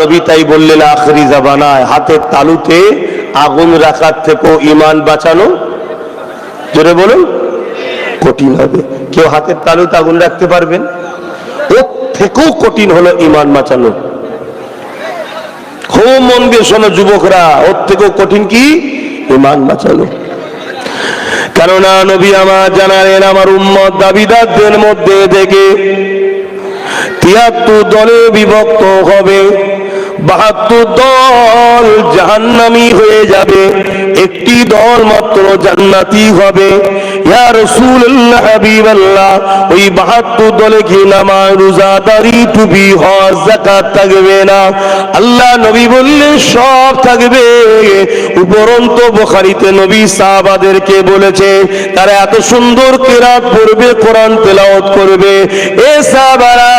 নবী তাই বললেন আখরি জামানায় হাতের তালুতে আগুন রাখার থেকেও ঈমান বাঁচানো, জোরে বলুন, কঠিন হবে। কেউ হাতের তালুতে আগুন রাখতে পারবেন? ওর থেকেও কঠিন হলো ঈমান বাঁচানো। খুব মন দিয়ে শোনো যুবকরা, ওর থেকেও কঠিন কি? ঈমান বাঁচানো। কেননা নবী আমার জানালেন আমার উম্মত দাবিদারদের মধ্যে থেকে ৭৩ দলে বিভক্ত হবে, ৭২ দল জাহান্নামী হয়ে যাবে, একটি দল মাত্র জান্নাতি হবে। ইয়া রাসূলুল্লাহ হাবিবাল্লাহ, ওই ৭২ দলে কি নামাজ রোজা দাড়ি টুপি হজ যাকাত থাকবে না? আল্লাহ নবী বললেন সব থাকবে। উপরন্তু বুখারীতে নবী সাহাবাদেরকে বলেছে তারা এত সুন্দর কিরাত পড়বে, কোরআন তেলাওয়াত করবে। এ সাহাবারা,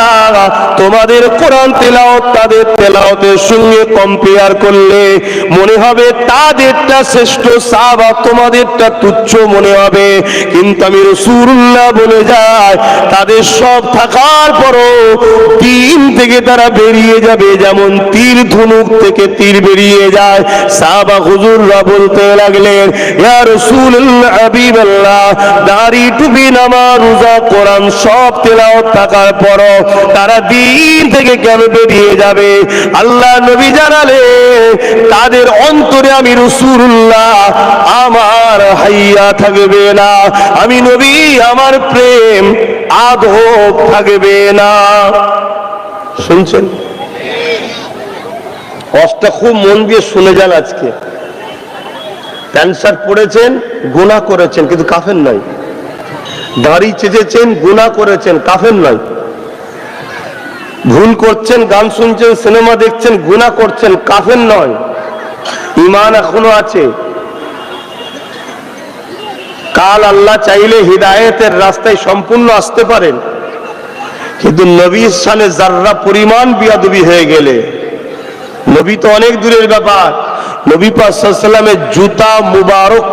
তোমাদের কোরআন তেলাওয়াত তাদের তেলাওয়াতের সঙ্গে কম্পেয়ার করলে মনে হবে তাদেরটা শ্রেষ্ঠ, সাহাবা তোমাদেরটা তুচ্ছ মনে হবে। কিন্তু আমি রাসূলুল্লাহ বলে যায় তাদের সব থাকার পরও দিন থেকে তারা বেরিয়ে যাবে যেমন তীর ধনুক থেকে তীর বেরিয়ে যায়। সাহাবা হুজুররা বলতে লাগলেন ইয়া রাসূলুল্লাহ হাবিবাল্লাহ, দাড়ি টুপি নামাজ রোজা কোরআন সব তেলাওয়াত থাকার পরও তারা দিন থেকে কেন বেরিয়ে যাবে? আল্লাহ নবী জানালে তাদের অন্তরে আমি রাসূলুল্লাহ আমার হাইয়া থাকবে না, আমি নবী আমার প্রেম আদব থাকবে না। শুনছেন? কষ্টটা খুব মন দিয়ে শুনে যান। আজকে প্যান্ট শার্ট পরেছেন, গুনাহ করেছেন, কিন্তু কাফের নয়। দাড়ি চেঁচেছেন, গুনাহ করেছেন, কাফের নয়। ভুল করছেন, গান শুনছেন, সিনেমা দেখছেন, গুনাহ করছেন, কাফের নয়। ঈমান এখনো আছে। কাল আল্লাহ চাইলে হিদায়াতের রাস্তায় সম্পূর্ণ আসতে পারেন, কিন্তু নবীর শানে যাররা পরিমাণ বিয়াদবি হয়ে গেলে, নবী তো অনেক দূরের ব্যাপার। নবী পাক সাল্লাল্লাহু আলাইহি ওয়াসাল্লামের জুতা মুবারক,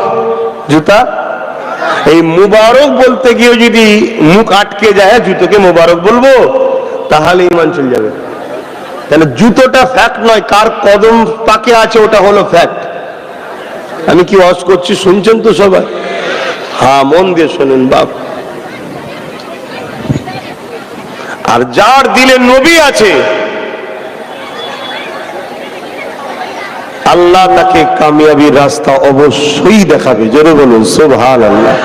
জুতা এই মুবারক বলতে গিয়ে যদি মুখ আটকে যায়, জুতোকে মুবারক বলবো, তাহলে ঈমান চলে যাবে। তাহলে জুতোটা ফ্যাক্ট নয়, কার কদম পাকে আছে ওটা হলো ফ্যাক্ট। আমি কি ওয়াজ করছি শুনছেন তো সবাই? হ্যাঁ, মন দিয়ে শোনেন বাপ। আর যার দিলে নবী আছে আল্লাহ তাকে কামিয়াবির রাস্তা অবশ্যই দেখাবে। জোরে বলুন সুবহানাল্লাহ।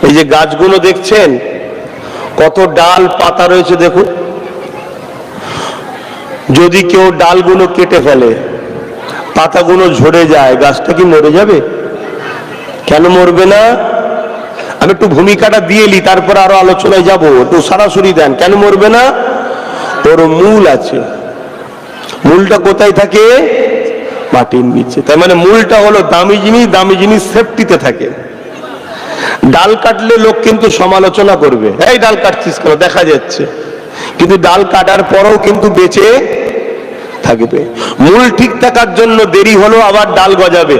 এই যে গাছগুলো দেখছেন কত ডাল পাতা রয়েছে দেখুন। যদি কেউ ডালগুলো কেটে ফেলে, পাতাগুলো ঝরে যায়, গাছটা কি মরে যাবে? কেন মরবে না? আমি একটু ভূমিকাটা দিয়ে নি, তারপর আরো আলোচনায় যাব। একটু সরাসরি দেন, কেন মরবে না? ওর মূল আছে। মূলটা কোথায় থাকে? মাটির নিচে। তার মানে মূলটা হলো দামি জিনিস, দামি জিনিস সেফটিতে থাকে। ডাল কাটলে লোক কিন্তু সমালোচনা করবে, এই ডাল কাটছিস কেন, দেখা যাচ্ছে, কিন্তু ডাল কাটার পরেও কিন্তু বেঁচে থাকবে। মূল ঠিক থাকার জন্য দেরি হলো, আবার ডাল গজাবে,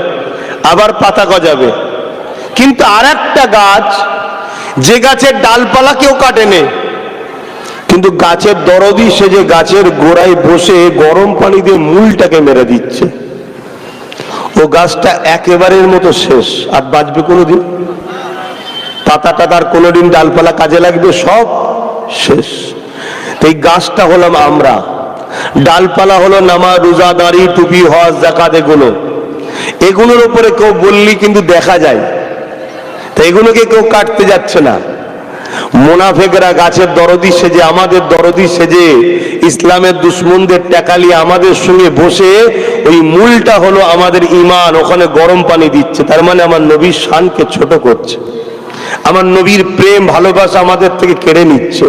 আবার পাতা গজাবে। কিন্তু আর একটা গাছ, যে গাছের ডালপালা কেউ কাটেনি, কিন্তু গাছের দরদি সে যে গাছের গোড়ায় বসে গরম পানি দিয়ে মূলটাকে মেরে দিচ্ছে, ও গাছটা একেবারের মতো শেষ, আর বাঁচবে কোনোদিন? পাতাটা তার কোনোদিন ডালপালা কাজে লাগবে? সব শেষ। এই গাছটা হলাম আমরা, ডালপালা হলো নামাজ রোজা দাড়ি টুপি হজ যাকাত। এগুলোর উপরে কেউ বললি কিন্তু দেখা যায়, তাই এগুলোকে কেউ কাটতে যাচ্ছে না। মুনাফিকরা গাছের দরদি সেজে, আমাদের দরদি সেজে, ইসলামের দুশমনদের টাকালি আমাদের সঙ্গে বসে ওই মূলটা হলো আমাদের ঈমান, ওখানে গরম পানি দিচ্ছে। তার মানে আমার নবীর শানকে ছোট করছে, আমার নবীর প্রেম ভালোবাসা আমাদের থেকে কেড়ে নিচ্ছে।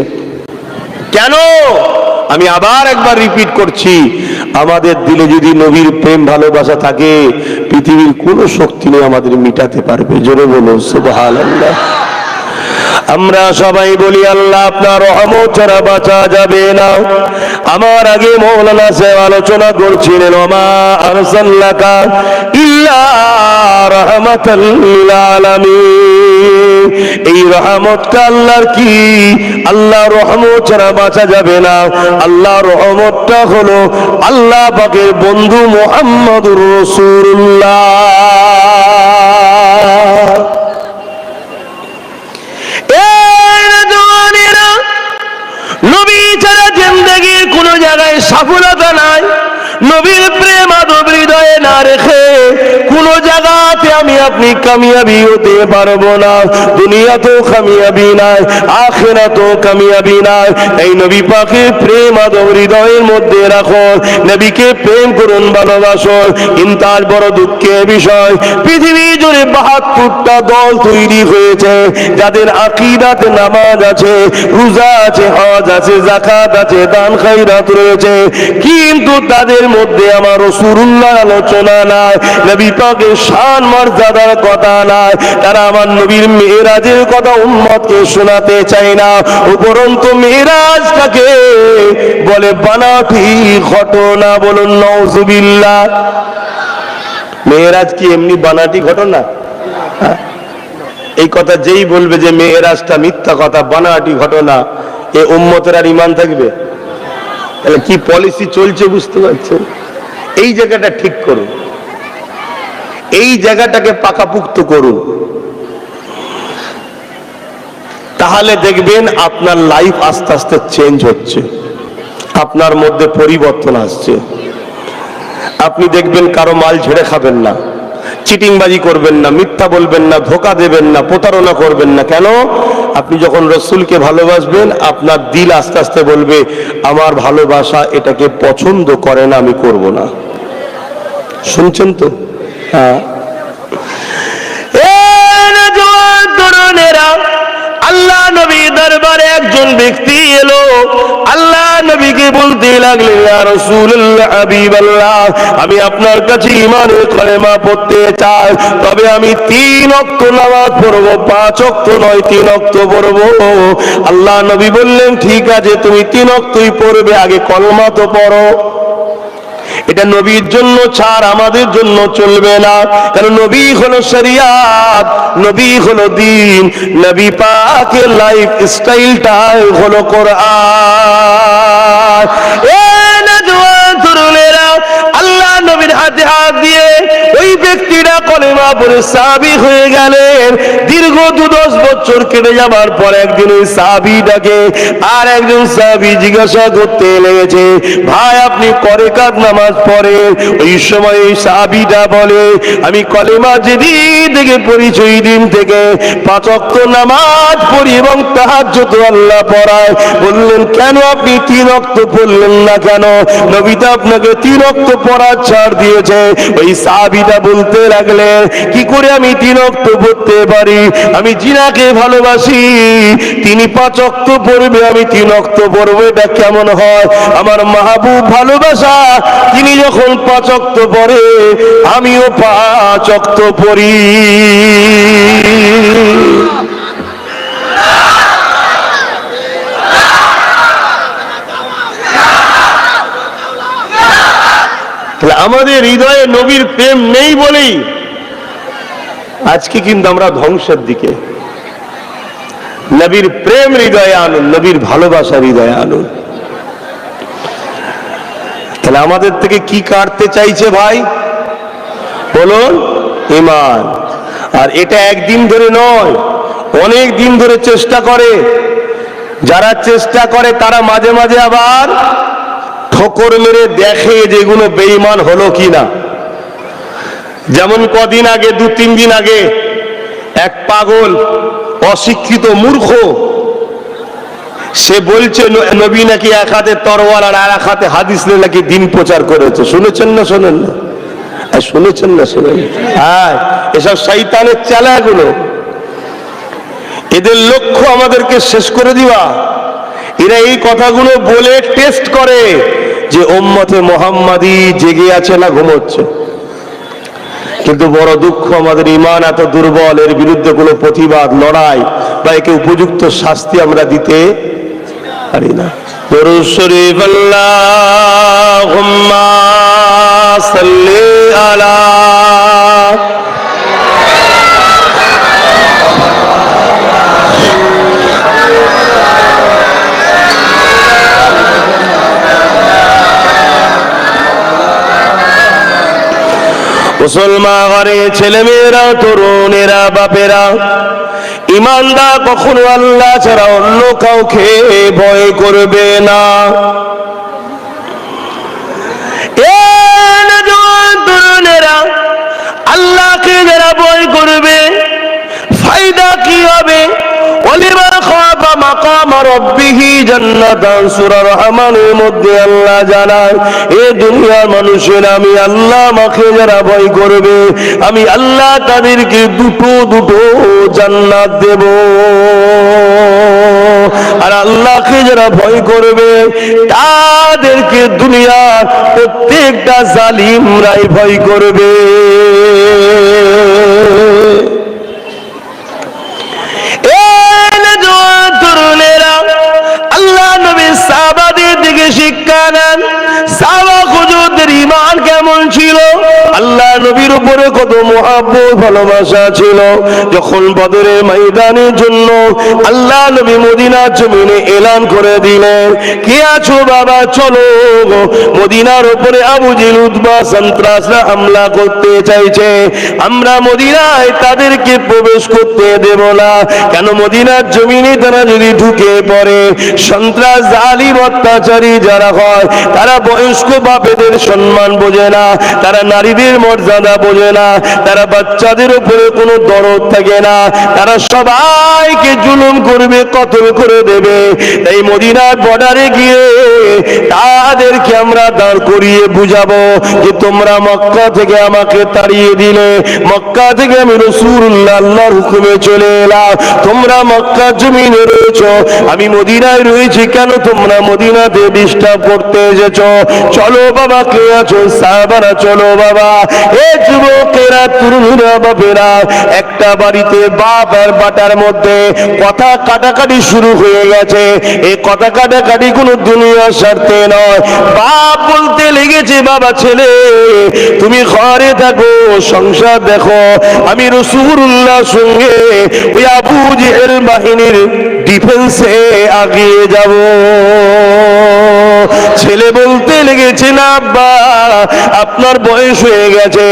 কেন? আমি আবার একবার রিপিট করছি, আমাদের দিলে যদি নবীর প্রেম ভালোবাসা থাকে, পৃথিবীর কোনো শক্তি নেই আমাদের মিটাতে পারবে। জোরে বলুন সুবহানাল্লাহ। আমরা সবাই বলি আল্লাহ আপনার রহমত ছাড়া বাঁচা যাবে না। আমার আগে মৌলানা সাহেব আলোচনা করছিলেন ওমা আরসালনাকা ইল্লা রাহমাতাল লিল আলামিন। এই রহমতটা আল্লাহর কি? আল্লাহর রহমত ছাড়া বাঁচা যাবে না। আল্লাহর রহমতটা হলো আল্লাহ পাকের বন্ধু মুহাম্মদুর রাসূলুল্লাহ। নবী ছাড়া জিন্দেগির কোন জায়গায় সফলতা নাই। নবীর প্রেম আদব হৃদয়ে না রেখে কোন জায়গাতে আমি আপনি কামিয়াবি হতে পারবো না। দুনিয়াতেও কামিয়াবি নাই, আখিরাতেও কামিয়াবি নাই। এই নবী পাকের প্রেম আদব হৃদয়ের মধ্যে রাখো, নবীকে প্রেম করুন, ভালোবাসুন। কিন্তু আজ বড় দুঃখের বিষয়, পৃথিবী জুড়ে ৭২টা দল তৈরি হয়েছে যাদের আকীদাতে নামাজ আছে, রোজা আছে, হজ আছে, যাকাত আছে, দান খায়রাত রয়েছে, কিন্তু তাদের মধ্যে আমার রাসূলুল্লাহ আলোচনা নাই, নবী পাকের শান মর্যাদার কথা নাই। তারা আমার নবীর মেরাজের কথা উম্মতকে শোনাতে চায় না। উপরন্তু মেরাজ কাকে বলে? বানাটি ঘটনা। বলুন নাউজুবিল্লাহ। মেরাজ কি এমনি বানাটি ঘটনা? এই কথা যেই বলবে যে মেরাজটা মিথ্যা কথা, বানাটি ঘটনা, এ উম্মতের আর ঈমান থাকবে? তাহলে কি পলিসি চলছে বুঝতে পারছেন? এই জায়গাটা ঠিক করুন, এই জায়গাটাকে পাকাপুক্ত করুন, তাহলে দেখবেন আপনার লাইফ আস্তে আস্তে চেঞ্জ হচ্ছে, আপনার মধ্যে পরিবর্তন আসছে। আপনি দেখবেন কারো মাল ঝেড়ে খাবেন না, চিটিংবাজি করবেন না, মিথ্যা বলবেন না, ধোঁকা দেবেন না, প্রতারণা করবেন না। কেন? আপনি যখন রসুলকে ভালোবাসবেন, আপনার দিল আস্তে আস্তে বলবে আমার ভালোবাসা এটাকে পছন্দ করে না, আমি করব না। শুনছেন তো? হ্যাঁ। আল্লাহ নবী দরবারে একজন ব্যক্তি এলো, আল্লাহ নবীকে বলতে লাগলেন ইয়া রাসূলুল্লাহ, হাবিবাল্লাহ, আমি আপনার কাছে ঈমানের কলেমা পড়তে চাই, তবে আমি 3 ওয়াক্ত নামাজ পড়বো, 5 ওয়াক্ত নয়, 3 ওয়াক্ত পড়বো। আল্লাহ নবী বললেন ঠিক আছে, তুমি 3 ওয়াক্তই পড়বে, আগে কলমা তো পড়ো। এটা নবীর জন্য ছাড়, আমাদের জন্য চলবে না। কারণ নবী হলো শরিয়াত, নবী হলো দ্বীন, নবী পাকের লাইফ স্টাইলটাই হলো কোরআন। এ নওজওয়ান তরুণেরা, আল্লাহ নবীর হাতে হাত দিয়ে ওই ব্যক্তিটা কলেমা পড়ে সাহাবী হয়ে গেলেন। দীর্ঘ 10 বছর কেটে যাবার পর একদিন ওই সাহাবীটাকে আর একজন সাহাবী জিজ্ঞাসা করতে লেগেছে, ভাই আপনি কয় রাকাত নামাজ পড়েন? ওই সময় ওই সাহাবীটা বলে, আমি কলেমা যেদিন থেকে পড়ি সেই দিন থেকে 5 ওয়াক্ত নামাজ পড়ি এবং তাহাজ্জুদ আল্লাহ পড়ায়। বললেন কেন আপনি 3 ওয়াক্ত পড়লেন না কেন? নবী তো আপনাকে 3 ওয়াক্ত পড়ার ছাড় দিয়েছে। ওই সাহাবীটা বলতে লাগলেন, কি করে আমি 3 ওয়াক্ত পড়তে পারি? আমি জিনাকে ভালোবাসি, তিনি 5 ওয়াক্ত পড়বে, আমি 3 ওয়াক্ত পড়বো, এটা কেমন হয়? আমার মাহবুব ভালোবাসা, তিনি যখন 5 ওয়াক্ত পড়ে আমিও 5 ওয়াক্ত পড়ি। তাহলে আমাদের হৃদয়ে নবীর প্রেম নেই বলেই আজকে কিন্তু আমরা ধ্বংসের দিকে। নবীর প্রেম হৃদয়ে আনুন, নবীর ভালোবাসা হৃদয়ে আনুন। তাহলে আমাদের থেকে কি কাটতে চাইছে ভাই? বলুন, ঈমান। আর এটা একদিন ধরে নয়, অনেক দিন ধরে চেষ্টা করে। যারা চেষ্টা করে তারা মাঝে মাঝে আবার ঠোকর মেরে দেখে যেগুলো বেঈমান হলো কিনা। যেমন কদিন আগে, 2-3 দিন আগে এক পাগল অশিক্ষিত মূর্খ, সে বলছে নবী নাকি এক হাতে তরোয়াল আর এক হাতে হাদিস নিয়ে নাকি দিন প্রচার করেছে। শুনেছেন না শোনেন না? শুনেছেন না শোনেন? হ্যাঁ, এসব শয়তানের চালাগুলো, এদের লক্ষ্য আমাদেরকে শেষ করে দিবা। এরা এই কথাগুলো বলে টেস্ট করে যে উম্মতে মুহাম্মাদি জেগে আছে না ঘুমোচ্ছে। কিন্তু বড় দুঃখ, আমাদের ঈমান এত দুর্বল, এর বিরুদ্ধে কোনো প্রতিবাদ, লড়াই বা একে উপযুক্ত শাস্তি আমরা দিতে পারি না। দরুদ শরীফ আল্লাহুম্মা সাল্লি আলা মুসলমান ঘরে ছেলেমেয়েরা, তরুণেরা, বাপেরা, ঈমানদার কখনো আল্লাহ ছাড়া অন্য কাউকে ভয় করবে না। তরুণেরা আল্লাহকে যারা ভয় করবে, ফায়দা কি হবে? ওয়ালিমান খাফা মাকাম রাব্বিহি জান্নাতান, সূরা রহমানের মধ্যে আল্লাহ জানায়, এ দুনিয়ার মানুষের আমি আল্লাহ আমাকে যারা ভয় করবে, আমি আল্লাহ তাদেরকে দুটো দুটো জান্নাত দেব। আর আল্লাহকে যারা ভয় করবে তাদেরকে দুনিয়ার প্রত্যেকটা জালিমরাই ভয় করবে। আল্লাহ নবী সাহাবাদের দিকে শিক্ষা নেন, সাহাবা হুজুরদের ঈমান কেমন ছিল, আল্লাহ নবীর উপরে কত মুহাব্বত ভালোবাসা ছিল। যখন বদরের ময়দানের জন্য আল্লাহ নবী মদিনার জমিনে এলান করে দিলেন, কে আছো বাবা চলো, মদিনার উপরে আবু জেহেল উতবা সন্ত্রাসরা হামলা করতে চাইছে, আমরা মদিনায় তাদেরকে প্রবেশ করতে দেব না। কেন? মদিনার জমিনে তারা যদি ঢুকে পড়ে, সন্ত্রাস জালিম অত্যাচারী যারা হয়, তারা বয়স্ক বাপেদের সম্মান বোঝে না, তারা নারীদের মর্যাদা বোঝে না, তারা বাচ্চাদের উপরে কোনো দরদ থাকে না, তারা সবাইকে জুলুম করবে, কতল করে দেবে। তাই মদিনার বর্ডারে গিয়ে তাদেরকে আমরা দাঁড় করিয়ে বুঝাবো যে তোমরা মক্কা থেকে আমাকে তাড়িয়ে দিলে, মক্কা থেকে আমি রাসূলুল্লাহ আল্লাহর হুকুমে চলে এলাম, তোমরা মক্কা জমিনে রয়েছ, আমি মদিনায় রয়েছি, কেন তোমরা মদিনাতে ডিস্টার্ব করতে এসেছ? চলো বাবা, কে আছো? সাহাবারা চলো বাবা। এ যুবকেরা, তরুণরা, বাপেরা, একটা বাড়িতে বাপ আর বাটার মধ্যে কথা কাটাকাটি শুরু হয়ে গেছে। এই কথা কাটাকাটি কোনো দুনিয়ার স্বার্থে নয়। বাপ বলতে লেগেছে, বাবা ছেলে তুমি ঘরে থাকো, সংসার দেখো, আমি রাসূলুল্লাহর সঙ্গে ওই আবু জেহেল বাহিনীর ডিফেন্সে আগিয়ে যাব। ছেলে বলতে লেগেছে, না আব্বা আপনার বয়স হয়ে গেছে,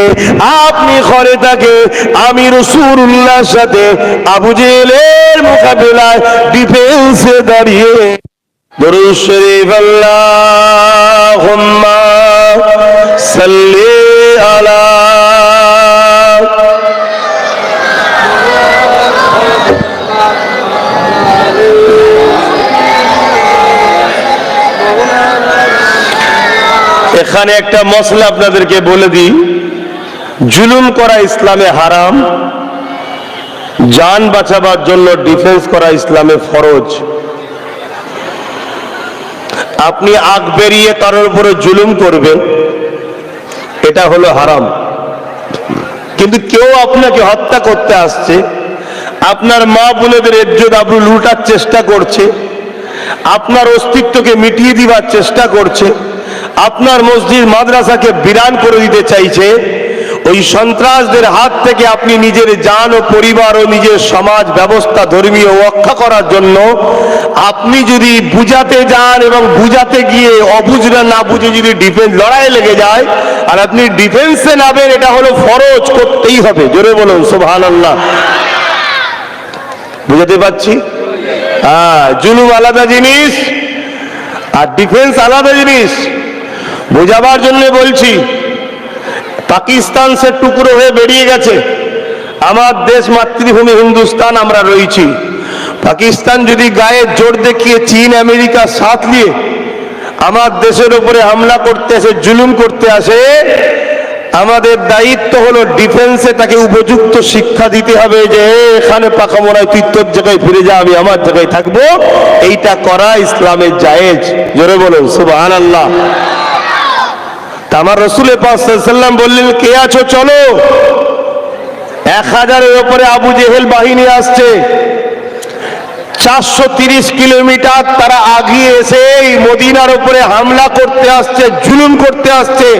আপনি ঘরে থাকে, আমি রাসূলুল্লাহর সাথে আবু জেহেলের মোকাবেলায় ডিফেন্সে দাঁড়িয়ে। দরুদ শরীফ আল্লাহুম্মা সাল্লি আলা এখানে একটা মসলা আপনাদেরকে বলে দিই, জুলুম করা ইসলামে হারাম, জান বাঁচাবার জন্য ডিফেন্স করা ইসলামে ফরজ। আপনি আগ বেরিয়ে কারোর উপরে জুলুম করবেন, এটা হলো হারাম। কিন্তু কেউ আপনাকে হত্যা করতে আসছে, আপনার মা বোনেদের ইজ্জত আবরু লুটার চেষ্টা করছে, আপনার অস্তিত্বকে মিটিয়ে দিবার চেষ্টা করছে, আপনার মসজিদ মাদ্রাসাকে বিরান করে দিতে চাইছে, ওই সন্ত্রাসদের হাত থেকে আপনি নিজের জান ও পরিবার ও নিজের সমাজ ব্যবস্থা ধর্মীয় রক্ষা করার জন্য আপনি যদি বুঝাতে যান এবং বুঝাতে গিয়ে অবুঝরা না বুঝে যদি ডিফেন্স লড়াই লেগে যায় আর আপনি ডিফেন্সে নামেন, এটা হলো ফরজ, করতেই হবে। জোরে বলুন সুবহানাল্লাহ। বুঝাতে পারছি? হ্যাঁ, জুলুম আলাদা জিনিস আর ডিফেন্স আলাদা জিনিস। বোঝাবার জন্য বলছি, পাকিস্তান সে টুকরো হয়ে বেরিয়ে গেছে, আমার দেশ মাতৃভূমি হিন্দুস্তান আমরা রয়েছি। পাকিস্তান যদি গায়ে জোর দেখিয়ে চীন আমেরিকা সাথ নিয়ে আমার দেশের উপরে হামলা করতে আসে, জুলুম করতে আসে, আমাদের দায়িত্ব হলো ডিফেন্সে তাকে উপযুক্ত শিক্ষা দিতে হবে যে এখানে পাকা মরায় তুই তোর জায়গায় ফিরে যা, আমি আমার জায়গায় থাকবো। এইটা করা ইসলামের জায়েজ। জোরে বলুন সুবহানাল্লাহ। আমার রাসূল পাক সাল্লাল্লাহু আলাইহি ওয়াসাল্লাম বললেন, কে আছো চলো, 1000-এর উপরে আবু জেহেল বাহিনী আসছে, 430 কিলোমিটার তারা আগিয়ে এসে এই মদিনার উপরে হামলা করতে আসছে, জুলুম করতে আসছে,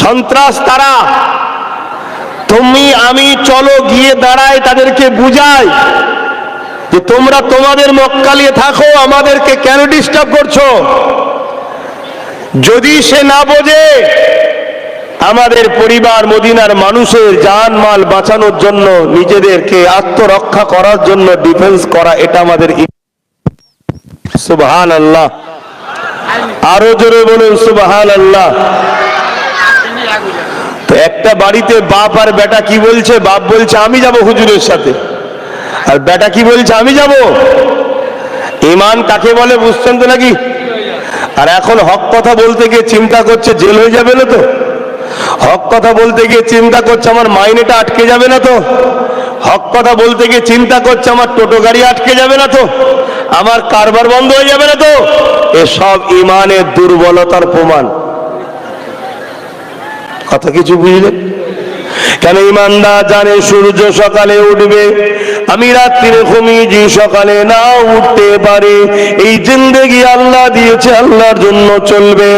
সন্ত্রাস তারা। তুমি আমি চলো গিয়ে দাঁড়াই, তাদেরকে বুঝাই যে তোমরা তোমাদের মক্কা নিয়ে থাকো, আমাদেরকে কেন ডিস্টার্ব করছো। যদি সে না বোঝে, আমাদের পরিবার মদিনার মানুষের জান মাল বাঁচানোর জন্য, নিজেদেরকে আত্মরক্ষা করার জন্য ডিফেন্স করা, এটা আমাদের। সুবহানাল্লাহ, আরো জোরে বলুন সুবহানাল্লাহ। তো একটা বাড়িতে বাপ আর বেটা কি বলছে? বাপ বলছে আমি যাব হুজুরের সাথে, আর বেটা কি বলছে? আমি যাব। ঈমান কাকে বলে বুঝছেন তো নাকি? আর এখন হক কথা বলতে গিয়ে চিন্তা করছে জেল হয়ে যাবে না তো, হক কথা বলতে গিয়ে চিন্তা করছে আমার মাইনেটা আটকে যাবে না তো, হক কথা বলতে গিয়ে চিন্তা করছে আমার টোটো গাড়ি আটকে যাবে না তো, আমার কারবার বন্ধ হয়ে যাবে না তো। এসব ঈমানের দুর্বলতার প্রমাণ। কথা কিছু বুঝলেন? কেন? ঈমানদার জানে সূর্য সকালে উঠবে, আমি রাত্রিরে ঘুমিয়ে সকালে না উঠতে পারি। এই জিন্দেগি আল্লাহ দিয়েছে, আল্লাহর জন্য চলবে।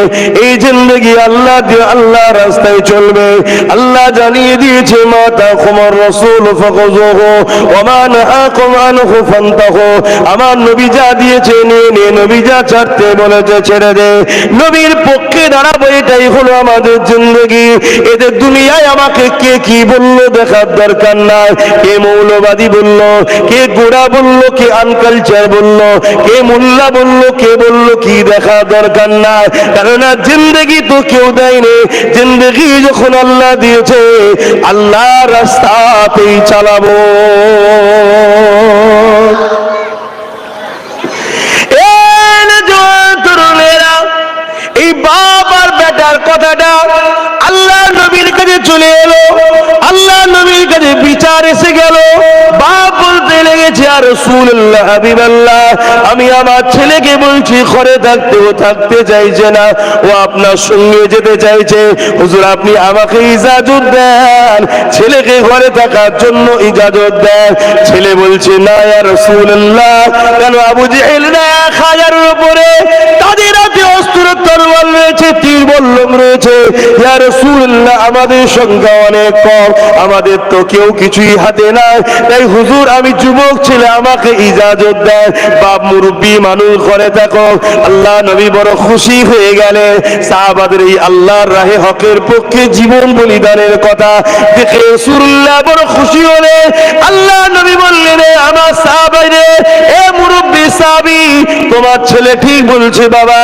এই জিন্দেগি আল্লাহ দিয়ে আল্লাহ রাস্তায় চলবে। আল্লাহ জানিয়ে দিয়েছে মা তাকুমুর রাসূল ফাখুযুহু ওয়া মা নাহাকুম আনহু ফান্তাহু। আমার নবী যা দিয়েছে নিয়ে নে, নবী যা ছাড়তে বলেছে ছেড়ে দে। নবীর পক্ষে দাঁড়াবো, এটাই হলো আমাদের জিন্দেগি। এদের দুনিয়ায় আমাকে কে কি বললো দেখার দরকার নাই। কে মৌলবাদী বললো, কে গোড়া বললো, কে আনকালচার বললো, কে মোল্লা বললো, কে বললো কি, দেখা দরকার নাই। কেননা জিন্দেগি তো কেউ দেয়নি। জিন্দেগি যখন আল্লাহ দিয়েছে, আল্লাহ রাস্তাতেই চালাবো। এই বাপ আর বেটার কথাটা আল্লাহ নবীর কাছে চলে এলো, আল্লাহ নবীর কাছে বিচার এসে গেল। বাপ বলতে লেগেছে আর রাসূলুল্লাহ হাবিবাল্লাহ, আমি আমার ছেলেকে বলছি ঘরে থাকতে, ও থাকতে চাইছে না, ও আপনার সঙ্গে যেতে চাইছে। হুজুর আপনি আমাকে ইজাজত দেন, ছেলেকে ঘরে থাকার জন্য ইজাজত দেন। ছেলে বলছে না ইয়া রাসূলুল্লাহ। কেন? আবু জেহেল 1000-এর উপরে, তাদের হাতে অস্ত্র তরোয়াল রয়েছে, তীর বল্লম রয়েছে। ইয়া রাসূলুল্লাহ আমাদের সংখ্যা অনেক কম, আমাদের তো কেউ কিছুই হাতে নাই। তাই হুজুর আমি যুবক ছেলে, আমাকে ইজাজত দেন। বাপ মুরব্বী মানুষ ঘরে থাকো। আল্লাহ নবী বড় খুশি হয়ে গেলেন। সাহাবাদের এই আল্লাহর রাহে হকের পক্ষে জীবন বলিদানের কথা দেখে রাসূলুল্লাহ বড় খুশি হলেন। আল্লাহ নবী বললেন আমার সাহাবারে, এ মুরব্বী সাহাবী, তোমার ছেলে ঠিক বলছে বাবা,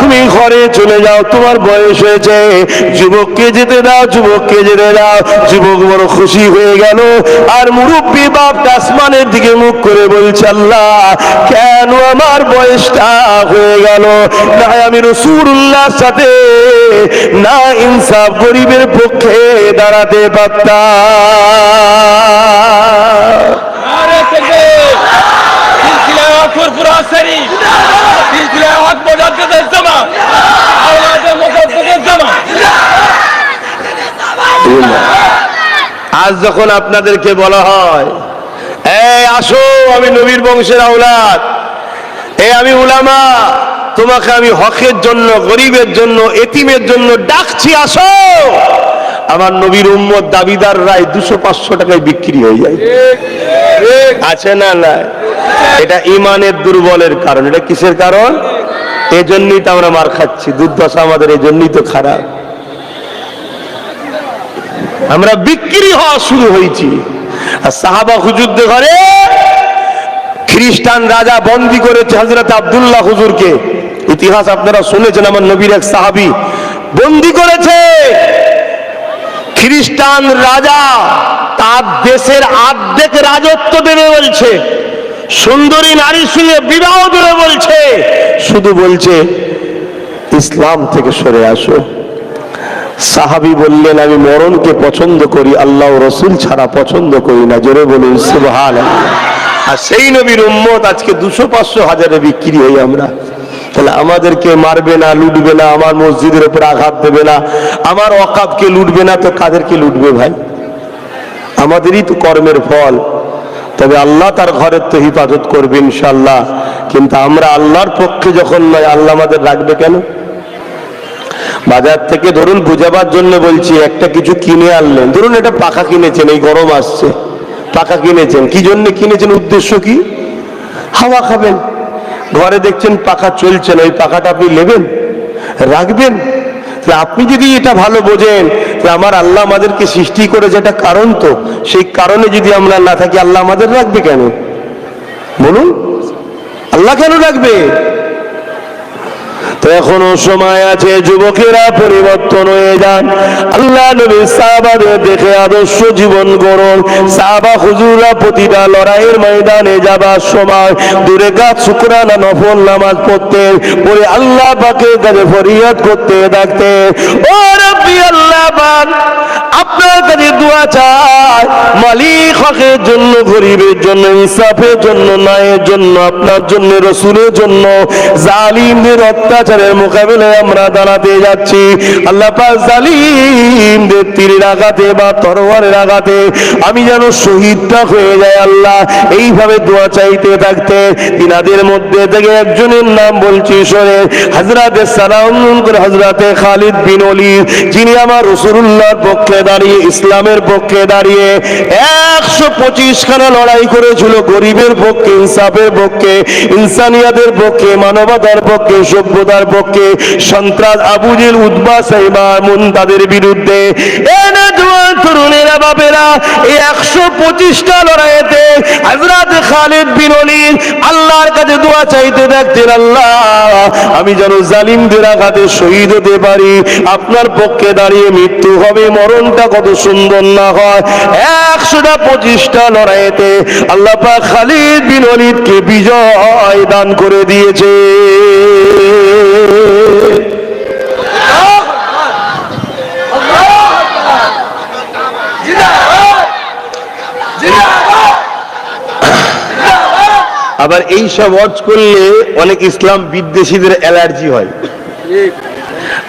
তুমি ঘরে চলে যাও, তোমার বয়স হয়েছে, যুবককে যেতে দাও, যুবককে যেতে দাও। যুবক বড় খুশি হয়ে গেল। আর মুরব্বী বাপটা আসমানের দিকে মুখ করে বলছে আল্লাহ কেন আমার বয়সটা হয়ে গেল, না আমি রাসূলুল্লাহর সাথে না ইনসাফ গরিবের পক্ষে দাঁড়াতে আজ যখন আপনাদেরকে বলা হয় এই আসো আমি নবীর বংশের আওলাদ, আমি উলামা, তোমাকে আমি হকের জন্য, গরিবের জন্য, এতিমের জন্য ডাকছি, আসো। আমার নবীর উম্মত দাবিদাররাই 200-500 টাকায় বিক্রি হয়ে যায়। আছে না? না, এটা ইমানের দুর্বলের কারণ। এটা কিসের কারণ? এজন্যই তো আমরা মার খাচ্ছি, দুর্দশা আমাদের এজন্যই তো খারাপ। আমরা বিক্রি হওয়া শুরু হয়েছি। আর সাহাবা হুজুরদের ঘরে খ্রিস্টান রাজা বন্দী করেছে হযরত আব্দুল্লাহ হুজুরকে। ইতিহাস আপনারা শুনেছেন, আমার নবীর এক সাহাবী বন্দী করেছে। খ্রিস্টান রাজা তার দেশের অর্ধেক রাজত্ব দেবে বলছে, সুন্দরী নারীর সঙ্গে বিবাহ দেবে বলছে, শুধু বলছে ইসলাম থেকে সরে আসো। সাহাবী বললেন আমি মরণকে পছন্দ করি, আল্লাহ ও রাসূল ছাড়া পছন্দ করি না। জোরে বলুন সুবহানাল্লাহ। আর সেই নবীর উম্মত আজকে 200-500-1000-এ বিক্রি হই আমরা। তাহলে আমাদেরকে মারবে না, লুটবে না, আমার মসজিদের উপর আঘাত দেবে না, আমার ওয়াকাফকে লুটবে না, তো কাদেরকে লুটবে ভাই? আমাদেরই তো কর্মের ফল। তবে আল্লাহ তার ঘরের তো হিফাজত করবে ইনশাআল্লাহ, কিন্তু আমরা আল্লাহর পক্ষে যখন নয়, আল্লাহ আমাদের রাখবে কেন? বাজার থেকে ধরুন বুঝাবার জন্য বলছি, একটা কিছু কিনে আনলেন, ধরুন এটা পাখা কিনেছেন, এই গরম আসছে, পাখা কিনেছেন, কি জন্য কিনেছেন, উদ্দেশ্য কি? হাওয়া খাবেন। ঘরে দেখছেন পাখা চলছে না, ওই পাখাটা আপনি নেবেন, রাখবেন? আপনি যদি এটা ভালো বোঝেন, আমার আল্লাহ আমাদেরকে সৃষ্টি করেছে একটা কারণ, তো সেই কারণে যদি আমরা না থাকি, আল্লাহ আমাদের রাখবে কেন? বলুন, আল্লাহ কেন রাখবে? তো এখনো সময় আছে, যুবকেরা পরিবর্তন হয়ে যান, আল্লাহ নবী সাহাবাদের দেখে আদর্শ জীবন গড়ুন। সাহাবা হুজুররা প্রতিটা লড়াইয়ের ময়দানে যাবার সময় দূরে গাছ শুকরানা নফল নামাজ পড়তেন, পরে আল্লাহ পাকের কাছে ফরিয়াদ করতে থাকতেন, ও রব্বি আল্লাহ পাক, আপনার কাছে দোয়া চাই, মালিক হকের জন্য, গরিবের জন্য, ইনসাফের জন্য, ন্যায়ের জন্য, আপনার জন্য, রসুলের জন্য, জালিমদের অত্যাচারের মোকাবিলায় আমরা দাঁড়াতে যাচ্ছি। আল্লাহ পাক জালিমদের তীরের আঘাতে বা তরোয়ারের আঘাতে আমি যেন শহীদটা হয়ে যায় আল্লাহ, এইভাবে দোয়া চাইতে থাকতে। তিনাদের মধ্যে থেকে একজনের নাম বলছি শোনেন, হযরতে সালাম করে হযরতে খালিদ বিন ওলীদ, যিনি আমার রাসূলুল্লাহর পক্ষে দাঁড়িয়ে, ইসলামের পক্ষে দাঁড়িয়ে 125 খানা লড়াই করেছিল, গরিবের পক্ষে, ইনসাফের পক্ষে, ইনসানিয়াতের পক্ষে, মানবতার পক্ষে, সভ্যতার পক্ষে, সন্ত্রাস আবু জেহেল, উতবা, সাইবা, মুনতাদের বিরুদ্ধে। তরুণেরা বাপেরা, এই 125টা লড়াইতে হযরত খালিদ বিন ওলীদ আল্লাহর কাছে দোয়া চাইতে থাকতেন, আল্লাহ আমি যেন জালিমদের আঘাতে শহীদ হতে পারি, আপনার পক্ষে দাঁড়িয়ে মৃত্যু হবে, মরণটা কত সুন্দর না হয়। 125টা লড়াইতে আল্লাহ পাক খালিদ বিন ওলীদকে বিজয় দান করে দিয়েছে। আবার এই সব ওয়াজ করলে অনেক ইসলাম বিদ্বেষীদের অ্যালার্জি হয়,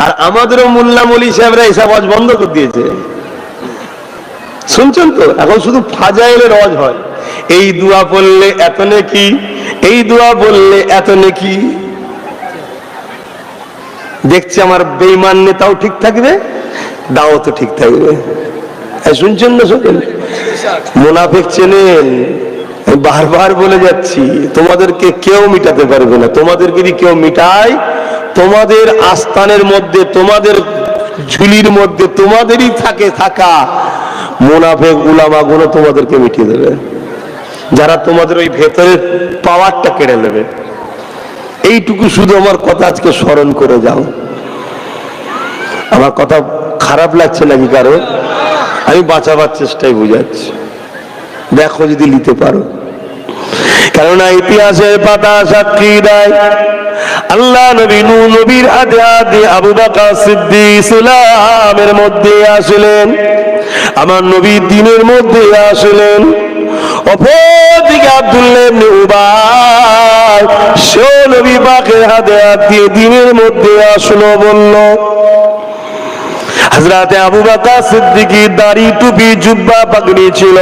আর আমাদেরও মোল্লা মৌলী সাহেবরা এইসব ওয়াজ বন্ধ করে দিয়েছে। শুনছেন তো, এখন শুধু ফাজাইলের ওয়াজ হয়, এই দোয়া পড়লে এত নেকি, এই দোয়া বললে এত নেকি। দেখছি আমার বেঈমান নেতাও ঠিক থাকবে, দাও তো ঠিক থাকবে। শুনছেন না? শোনেন, মুনাফিক চেনেন, বারবার বলে যাচ্ছি, তোমাদেরকে কেউ মিটাতে পারবে না। তোমাদেরকে যদি কেউ মিটায়, তোমাদের আস্তানের মধ্যে, তোমাদের ঝুলির মধ্যে তোমাদেরই থাকা মুনাফিক উলামা গুলো তোমাদেরকে মিটিয়ে দেবে, যারা তোমাদের ওই ভেতরের পাওয়ারটা কেড়ে নেবে। এইটুকু শুধু আমার কথা আজকে স্মরণ করে যাও। আমার কথা খারাপ লাগছে নাকি কারো? আমি বাঁচাবার চেষ্টায় বুঝাচ্ছি, দেখো যদি নিতে পারো। কেননা ইতিহাসের পাতা সাক্ষী দেয়, আল্লাহ নবী নূহ নবীর হাতে হাতে আবু বকর সিদ্দিক ইসলামের মধ্যে আসলেন, আমার নবী দ্বীনের মধ্যে আসলেন। অপরদিকে আব্দুল্লাহ ইবনে উবাই, সেও নবী পাকের হাতে হাত দিয়ে দ্বীনের মধ্যে আসলো। বলল হযরতে আবু বকর সিদ্দিকীর দাড়ি, টুপি, জুব্বা, পাগড়ি ছিল।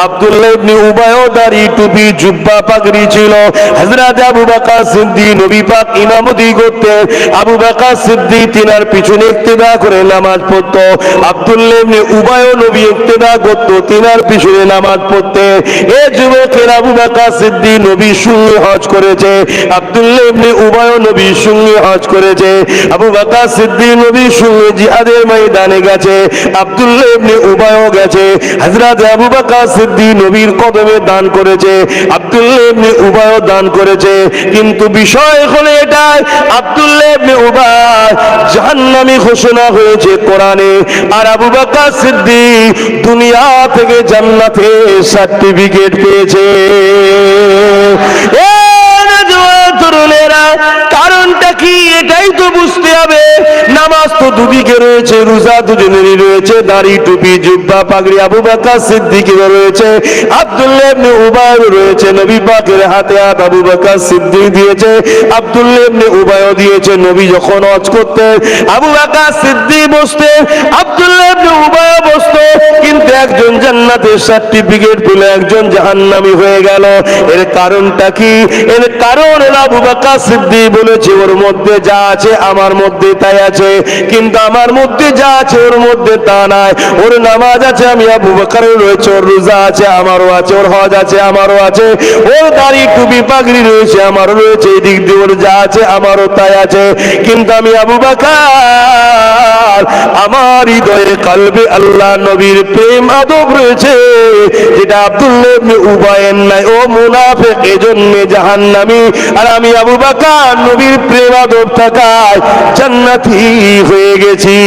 আব্দুল্লাহ ইবনে উবাইও দাড়ি, টুপি, জুব্বা, পাগড়ি ছিল। হযরতে আবু বকর সিদ্দিক নবী পাক ইমামতি করতেন, আবু বকর সিদ্দিক তিনার পিছনে ইক্তেদা করে নামাজ পড়তো। আব্দুল্লাহ ইবনে উবাইও নবী ইক্তেদা করতো, তিনার পিছনে নামাজ পড়তে। এ যুবকের, আবু বকর সিদ্দিক নবীর সঙ্গে হজ করেছে, আব্দুল্লাহ ইবনে উবাইও নবীর সঙ্গে হজ করেছে। আবু বকর সিদ্দিক নবীর সঙ্গে জিহাদের ময়দানে গেছে, আব্দুল্লাহ ইবনে উবাইও গেছে। হযরত আবু বকর সিদ্দিক নবীর কদমে দান করেছে, আব্দুল্লাহ ইবনে উবাইও দান করেছে। কিন্তু বিষয় হলো এটাই, আব্দুল্লাহ ইবনে উবাই জাহান্নামী ঘোষণা হয়েছে কোরআনে, আর আবু বকর সিদ্দিক দুনিয়া থেকে জান্নাতে সার্টিফিকেট পেয়েছে। তরুণেরা, কারণটা কি? এটাই এটাই তো বুঝতে হবে, নামাজ তো দুদিকে রয়েছে, রোজা দুজনেরই রয়েছে, দাড়ি টুপি জুব্বা পাগড়ি আবু বকর সিদ্দিকের রয়েছে, আব্দুল্লাহ ইবনে উবাইর রয়েছে, নবী পাকের হাতে হাত আবু বকর সিদ্দিক দিয়েছে, আব্দুল্লাহ ইবনে উবাইও দিয়েছে। নবী যখন হজ করতেন আবু বকর সিদ্দিক বসতেন, আব্দুল্লাহ ইবনে উবাইও বসতেন, কিন্তু একজন জান্নাতের সার্টিফিকেট পেল, একজন জাহান্নামী হয়ে গেল। এর কারণটা কি? এর কারণ আবু বকর সিদ্দিক বলেছে ওর মধ্যে যা আছে আমার মধ্যে তাই আছে, কিন্তু আমার মধ্যে যা আছে ওর মধ্যে তা নাই। ওর নামাজ আছে আমি আবু বকরের রয়েছে, ওর রোজা আছে আমারও আছে, ওর হজ আছে আমারও আছে, ওর দাড়ি টুপি পাগড়ি রয়েছে আমারও রয়েছে, এই দিক দিয়ে ওর যা আছে আমারও তাই আছে। কিন্তু আমি আবু বকর, আমার হৃদয়ে কলবে আল্লাহ নবীর প্রেম আদব রয়েছে, যেটা আব্দুল্লাহ ইবনে উবাইয়ের নাই। ও মুনাফিক, এজন্য জাহান্নামী। আর আমি আবু বকর নবীর প্রেম আদব থাকায় জান্নাতি হয়ে গেছি।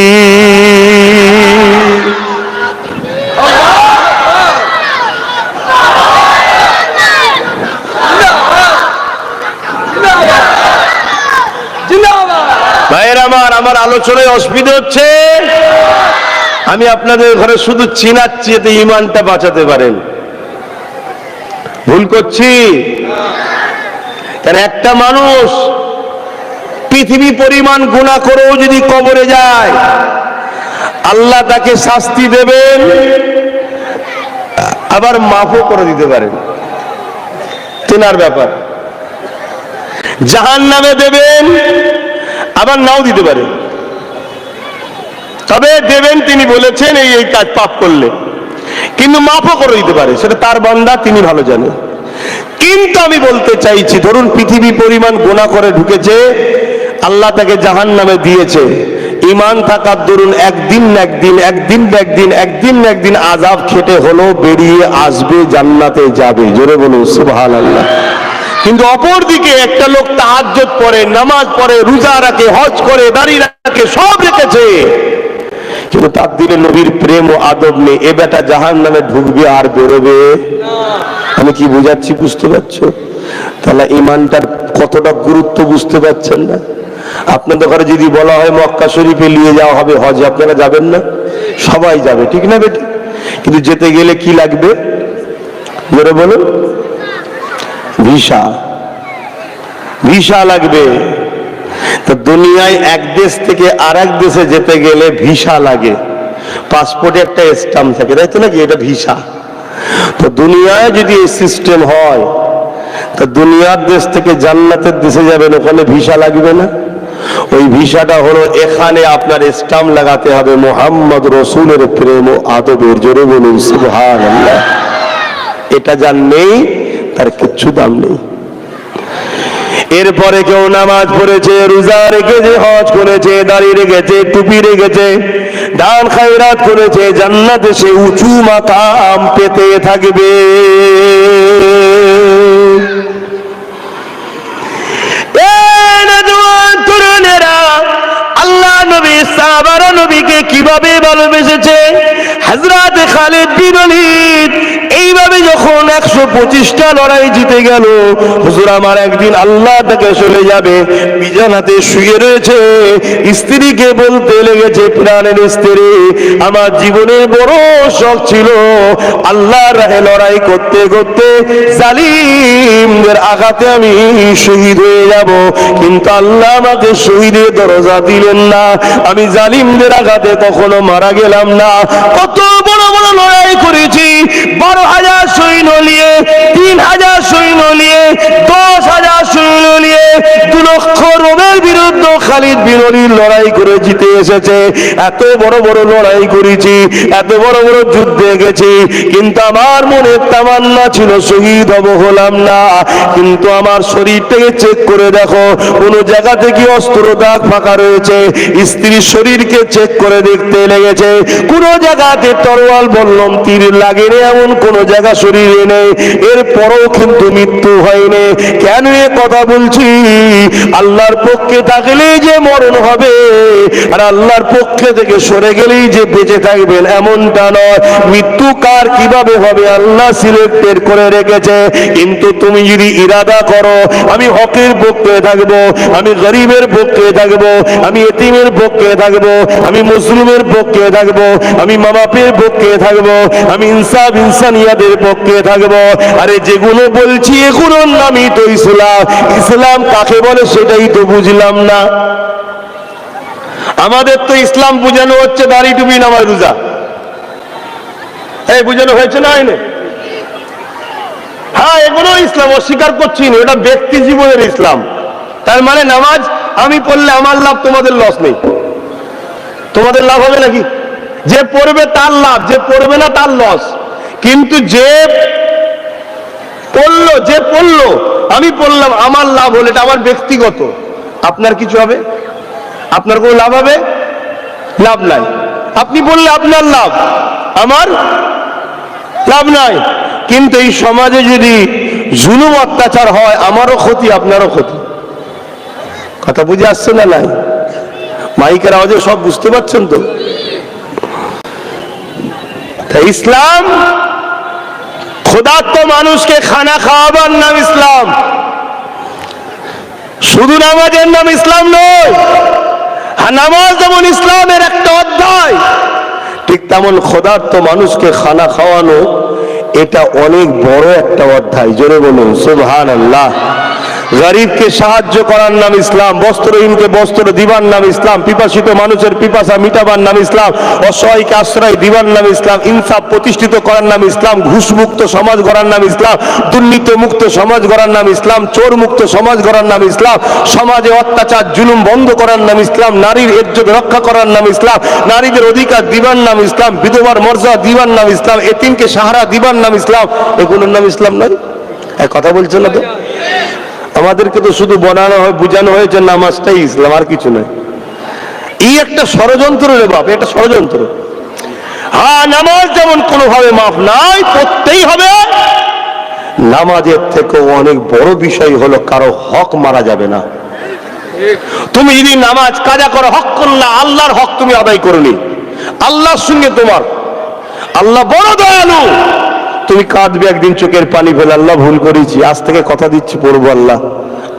ভাইয়ের আমার আলোচনায় অসুবিধা হচ্ছে, আমি আপনাদের ঘরে শুধু চিনাচ্ছি এতে ইমানটা বাঁচাতে পারেন। ভুল করছি? কারণ একটা মানুষ পৃথিবী পরিমাণ গুনাহ করেও যদি কবরে যায়, আল্লাহ তাকে শাস্তি দেবেন, আবার মাফও করে দিতে পারেন, তেনার ব্যাপার। জাহান্নামে দেবেন, আবার নাও দিতে পারেন, তবে দেবেন তিনি বলেছেন এই কাজ পাপ করলে, কিন্তু মাফও করে দিতে পারে, সেটা তার বান্দা, তিনি ভালো জানেন। কিন্তু আমি বলতে চাইছি, ধরুন পৃথিবী পরিমাণ গুনাহ করে ঢুকেছে, আল্লাহ তাকে জাহান্নামে দিয়েছে, ঈমান থাকার দরুন একদিন আযাব খেটে হলো বেরিয়ে আসবে, জান্নাতে যাবে। জোরে বলুন সুবহানাল্লাহ। কিন্তু অপর দিকে একটা লোক তাহাজ্জুদ পড়ে, নামাজ পড়ে, রোজা রাখে, হজ করে, দাড়ি রাখে, সব রেখেছে, কিন্তু তার দিলে নবীর প্রেম ও আদব নেই, এ বেটা জাহান্নামে ঢুকবে আর বেরোবে। আমি কি বুঝাচ্ছি বুঝতে পারছো? তাহলে ঈমানটার কতটা গুরুত্ব বুঝতে পারছেন না? আপনাদের ঘরে যদি বলা হয় মক্কা শরীফে নিয়ে যাওয়া হবে হজে, আপনারা যাবেন না? সবাই যাবে, ঠিক না বেটি? কিন্তু যেতে গেলে কি লাগবে বলে বলুন? ভিসা লাগবে। তো দুনিয়ায় এক দেশ থেকে আর এক দেশে যেতে গেলে ভিসা লাগে, পাসপোর্টে একটা স্ট্যাম্প থাকে, তাই তো নাকি? এটা ভিসা। তো দুনিয়ায় যদি এই সিস্টেম হয়, তো দুনিয়ার দেশ থেকে জান্নাতের দেশে যাবেন, ওখানে ভিসা লাগবে না? ওই ভিসাটা হলো এখানে আপনার স্ট্যাম্প লাগাতে হবে মুহাম্মদ রাসূলের প্রেম ও আদবের। জোরে বলুন সুবহানাল্লাহ। এটা যার নেই তার কিচ্ছু দাম নেই। এরপরে কেউ নামাজ পড়েছে, রোজা রেখেছে, হজ করেছে, দাড়ি রেখেছে, টুপি রেখেছে, দান খায়রাত করেছে, জান্নাতে সে উঁচু মাকাম পেতে থাকবে। আল্লাহ নবী সাহাবারা নবীকে কিভাবে ভালোবেসেছে। হযরত খালিদ বিন ওলীদ এইভাবে যখন 125টা লড়াই জিতে গেল, হুজুর আমার একদিন আল্লাহ তাকে চলে যাবে, বিছানাতে শুয়ে রয়েছে, স্ত্রীকে বলতে লেগেছে, প্রাণের স্ত্রী, আমার জীবনের বড় শখ ছিল আল্লাহর রাহে লড়াই করতে করতে জালিমদের আঘাতে আমি শহীদ হয়ে যাব, কিন্তু আল্লাহ আমাকে শহীদের দরজা দিলেন না, আমি জালিমদের আঘাতে কখনো মারা গেলাম না। কত বড় বড় লড়াই করেছি, 12,000 সৈন্য নিয়ে, 3,000 সৈন্য নিয়ে, 10,000 সৈন্য নিয়ে 2 লক্ষ রোমের বিরুদ্ধে খালিদ বিন ওলীদ লড়াই করে জিতে এসেছে। এত বড় বড় লড়াই করেছি, এত বড় বড় যুদ্ধে গেছি, কিন্তু আমার মনে তামান্না ছিল শহীদ হব, হলাম না। কিন্তু আমার শরীরটাকে চেক করে দেখো, কোন জায়গা থেকে অস্ত্র দাগ ফাঁকা রয়েছে। স্ত্রীর শরীরকে চেক করে দেখতে লেগেছে, কোন জায়গাতে তরোয়াল বল্লম তীর লাগেনি, এমন কোন জায়গা শরীরে নেই। এরপরও কিন্তু মৃত্যু হয়নি। কেন এ কথা বলছি, আল্লাহর পক্ষে থাকলেই যে মরণ হবে আর আল্লাহর পক্ষে থেকে সরে গেলেই যে বেঁচে থাকবেন এমনটা নয়। মৃত্যু কার কিভাবে হবে আল্লাহ সিলেক্টেড করে রেখেছে। কিন্তু তুমি যদি ইরাদা করো আমি হকের পক্ষে থাকবো, আমি গরিবের পক্ষে থাকবো, আমি এতিমের পক্ষে থাকবো, আমি মুসলিমের পক্ষে থাকবো, আমি মা বাপের পক্ষে থাকবো, আমি ইনসাফ ইনসানিয়াতের পক্ষে থাকবো, আরে যেগুলো বলছি এগুলোর নামই তো ইসলাম। ইসলাম কাকে বলে সেটাই তো বুঝলাম না। আমাদের তো ইসলাম বোঝানো হচ্ছে দাড়ি টুপি নামাজ রোজা, এই বোঝানো হয়েছে না আইনে? হ্যাঁ, এগুলো ইসলাম, অস্বীকার করছি না, এটা ব্যক্তি জীবনের ইসলাম। তার মানে নামাজ আমি পড়লে আমার লাভ, তোমাদের লস নেই। তোমাদের লাভ হবে নাকি? যে পড়বে তার লাভ, যে পড়বে না তার লস। কিন্তু যে পড়লো আমি পড়লাম, আমার লাভ হলো, এটা আমার ব্যক্তিগত। আপনার কিছু হবে? আপনার কোনো লাভ হবে? লাভ নাই। আপনি বললে আপনার লাভ, আমার লাভ নাই। কিন্তু এই সমাজে যদি জুলুম অত্যাচার হয় আমারও ক্ষতি আপনারও ক্ষতি। কথা বুঝে আসছে না? নাই মাইকের আওয়াজে সব বুঝতে পারছেন তো? ইসলাম ক্ষুধার্ত মানুষকে খানা খাওয়াবার নাম ইসলাম, শুধু নামাজের নাম ইসলাম নয়। নামাজ যেমন ইসলামের একটা অধ্যায়, ঠিক তেমন ক্ষুধার্ত মানুষকে খানা খাওয়ানো এটা অনেক বড় একটা অধ্যায়। জোরে বলুন সুবহানাল্লাহ। গরিবকে সাহায্য করার নাম ইসলাম, বস্ত্রহীনকে বস্ত্র দিবার নাম ইসলাম, পিপাসিত মানুষের পিপাসা মিটাবার নাম ইসলাম, অসহায়কে আশ্রয় দিবার নাম ইসলাম, ইনসাফ প্রতিষ্ঠিত করার নাম ইসলাম, ঘুষমুক্ত সমাজ গড়ার নাম ইসলাম, দুর্নীতি মুক্ত সমাজ গড়ার নাম ইসলাম, চোর মুক্ত সমাজ গড়ার নাম ইসলাম, সমাজে অত্যাচার জুলুম বন্ধ করার নাম ইসলাম, নারীর ইজ্জত রক্ষা করার নাম ইসলাম, নারীদের অধিকার দিবার নাম ইসলাম, বিধবার মর্যাদা দিবার নাম ইসলাম, এতিমকে সাহারা দিবার নাম ইসলাম। এগুলোর নাম ইসলাম নয়? কথা বলছেন না তো? আমাদেরকে তো শুধু বানানো হয়, বুঝানো হয়েছে নামাজটাই ইসলাম, আর কিছু নয়। এই একটা ষড়যন্ত্র রে বাপ, এটা ষড়যন্ত্র। হ্যাঁ, নামাজ যেমন কোনোভাবে মাফ নাই, পড়তেই হবে। নামাজের থেকেও অনেক বড় বিষয় হলো কারো হক মারা যাবে না। তুমি যদি নামাজ কাজা করো, হক করলা, আল্লাহর হক তুমি আদায় করনি, আল্লাহর সঙ্গে তোমার, আল্লাহ বড় দয়ালু। তুমি কাঁদবে একদিন, চোখের পানি ফেলে, আল্লাহ ভুল করেছি, আজ থেকে কথা দিচ্ছি পড়বো, আল্লাহ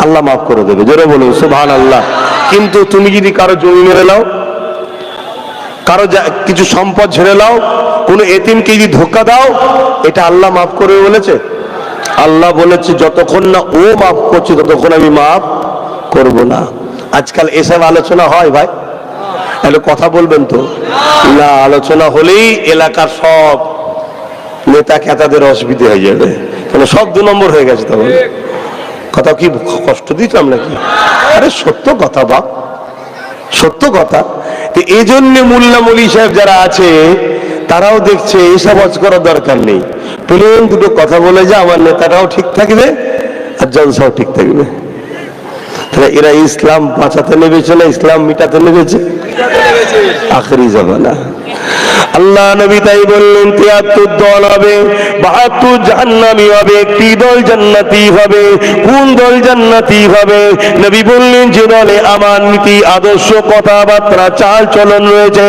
আল্লাহ মাফ করে দেবে। জোরে বলুন সুবহানাল্লাহ। কিন্তু তুমি যদি কারো জমি মেরে নাও, কারো কিছু সম্পদ ঝেড়ে নাও, কোনো এতিমকে যদি ধোঁকা দাও, এটা আল্লাহ মাফ করবে বলেছে? আল্লাহ বলেছে যতক্ষণ না ও মাফ করছে ততক্ষণ আমি মাফ করব না। আজকাল এসব আলোচনা হয় ভাই? তাহলে কথা বলবেন তো না? আলোচনা হলেই এলাকার সব নেতা খেতাদের অসুবিধা হয়ে যাবে, কেন সব 2 নম্বর হয়ে গেছে। তখন কথা কি কষ্ট দিতাম নাকি? আরে সত্য কথা বাপ, সত্য কথা। এই জন্য মোল্লা মৌলী সাহেব যারা আছে তারাও দেখছে এসব আজ করার দরকার নেই, প্লেন দুটো কথা বলে যে আমার নেতারাও ঠিক থাকবে আর জলসাও ঠিক থাকবে। তাহলে এরা ইসলাম বাঁচাতে নেমেছে না ইসলাম মিটাতে নেমেছে? আখেরি জামানা। আল্লাহ নবী তাই বললেন 73 দল হবে, 72 জাহান্নামী হবে, 1টি দল জান্নাতি হবে। কোন দল জান্নাতি হবে? নবী বললেন যে দলে আমার নীতি আদর্শ কথাবার্তা চাল চলন রয়েছে,